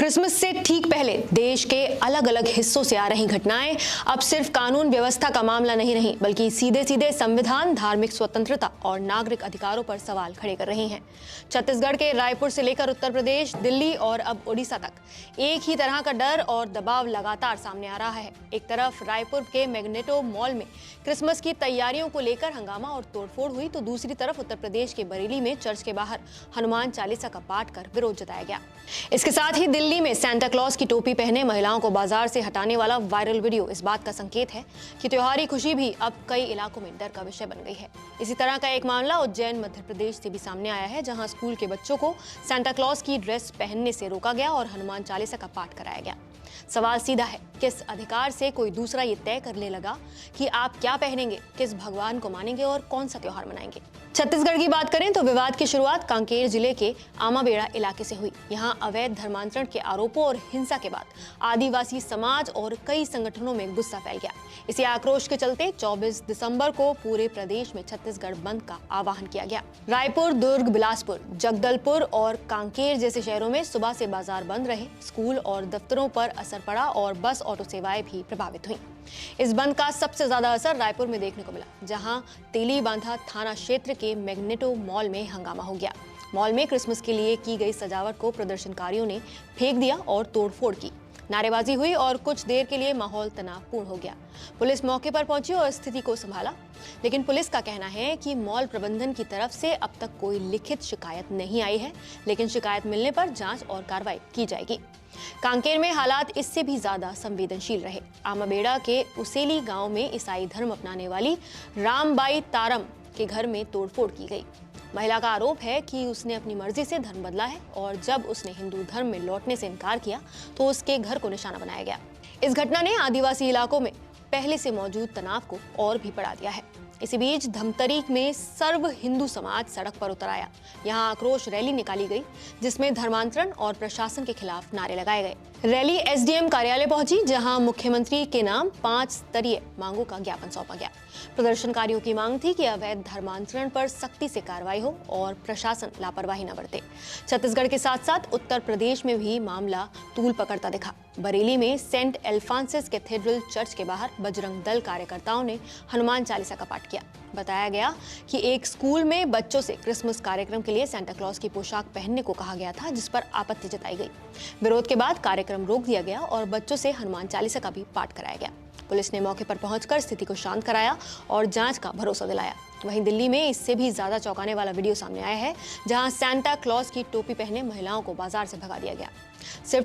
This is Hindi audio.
क्रिसमस से ठीक पहले देश के अलग अलग हिस्सों से आ रही घटनाएं अब सिर्फ कानून व्यवस्था का मामला नहीं रही, बल्कि सीधे सीधे संविधान, धार्मिक स्वतंत्रता और नागरिक अधिकारों पर सवाल खड़े कर रही हैं। छत्तीसगढ़ के रायपुर से लेकर उत्तर प्रदेश, दिल्ली और अब ओडिशा तक एक ही तरह का डर और दबाव लगातार सामने आ रहा है। एक तरफ रायपुर के मैग्नेटो मॉल में क्रिसमस की तैयारियों को लेकर हंगामा और तोड़फोड़ हुई, तो दूसरी तरफ उत्तर प्रदेश के बरेली में चर्च के बाहर हनुमान चालीसा का पाठ कर विरोध जताया गया। इसके साथ ही दिल्ली में सेंटा क्लॉज की टोपी पहने महिलाओं को बाजार से हटाने वाला वायरल वीडियो इस बात का संकेत है कि त्योहारी खुशी भी अब कई इलाकों में डर का विषय बन गई है। इसी तरह का एक मामला उज्जैन मध्य प्रदेश से भी सामने आया है, जहां स्कूल के बच्चों को सेंटा क्लॉज की ड्रेस पहनने से रोका गया और हनुमान चालीसा का पाठ कराया गया। सवाल सीधा है, किस अधिकार से कोई दूसरा ये तय करने लगा कि आप क्या पहनेंगे, किस भगवान को मानेंगे और कौन सा त्योहार मनाएंगे। छत्तीसगढ़ की बात करें तो विवाद की शुरुआत कांकेर जिले के आमाबेड़ा इलाके से हुई। यहाँ अवैध धर्मांतरण के आरोपों और हिंसा के बाद आदिवासी समाज और कई संगठनों में गुस्सा फैल गया। इसी आक्रोश के चलते 24 दिसंबर को पूरे प्रदेश में छत्तीसगढ़ बंद का आह्वान किया गया। रायपुर, दुर्ग, बिलासपुर, जगदलपुर और कांकेर जैसे शहरों में सुबह से बाजार बंद रहे। स्कूल और दफ्तरों पर असर पड़ा और बस ऑटो सेवाएं भी प्रभावित हुई। इस बंद का सबसे ज्यादा असर रायपुर में देखने को मिला, जहां तेलीबांधा थाना क्षेत्र के मैग्नेटो मॉल में हंगामा हो गया। मॉल में क्रिसमस के लिए की गई सजावट को प्रदर्शनकारियों ने फेंक दिया और तोड़फोड़ की। नारेबाजी हुई और कुछ देर के लिए माहौल तनावपूर्ण हो गया। पुलिस मौके पर पहुंची और स्थिति को संभाला, लेकिन पुलिस का कहना है कि मॉल प्रबंधन की तरफ से अब तक कोई लिखित शिकायत नहीं आई है, लेकिन शिकायत मिलने पर जांच और कार्रवाई की जाएगी। कांकेर में हालात इससे भी ज्यादा संवेदनशील रहे। आमाबेड़ा के उसेली गांव में ईसाई धर्म अपनाने वाली रामबाई तारम के घर में तोड़फोड़ की गई। महिला का आरोप है कि उसने अपनी मर्जी से धर्म बदला है और जब उसने हिंदू धर्म में लौटने से इनकार किया तो उसके घर को निशाना बनाया गया। इस घटना ने आदिवासी इलाकों में पहले से मौजूद तनाव को और भी बढ़ा दिया है। इसी बीच धमतरी में सर्व हिंदू समाज सड़क पर उतर आया। यहाँ आक्रोश रैली निकाली गई, जिसमें धर्मांतरण और प्रशासन के खिलाफ नारे लगाए गए। रैली एसडीएम कार्यालय पहुंची, जहां मुख्यमंत्री के नाम 5 स्तरीय मांगों का ज्ञापन सौंपा गया। प्रदर्शनकारियों की मांग थी कि अवैध धर्मांतरण पर सख्ती से कार्रवाई हो और प्रशासन लापरवाही न बरते। छत्तीसगढ़ के साथ साथ उत्तर प्रदेश में भी मामला तूल पकड़ता दिखा। बरेली में सेंट एल्फांसिस कैथेड्रल चर्च के बाहर बजरंग दल कार्यकर्ताओं ने हनुमान चालीसा का पाठ किया। बताया गया कि एक स्कूल में बच्चों से क्रिसमस कार्यक्रम के लिए सेंटा क्लॉज की पोशाक पहनने को कहा गया था, जिस पर आपत्ति जताई गई। विरोध के बाद कार्यक्रम रोक दिया गया और बच्चों से हनुमान चालीसा का भी पाठ कराया गया। पुलिस ने मौके पर पहुंचकर स्थिति को शांत कराया और जांच का भरोसा दिलाया। वहीं दिल्ली में इससे भी ज्यादा चौंकाने वाला वीडियो सामने आया है, जहां सेंटा क्लॉज की टोपी पहने महिलाओं को बाजार से भगा दिया गया। सिर्फ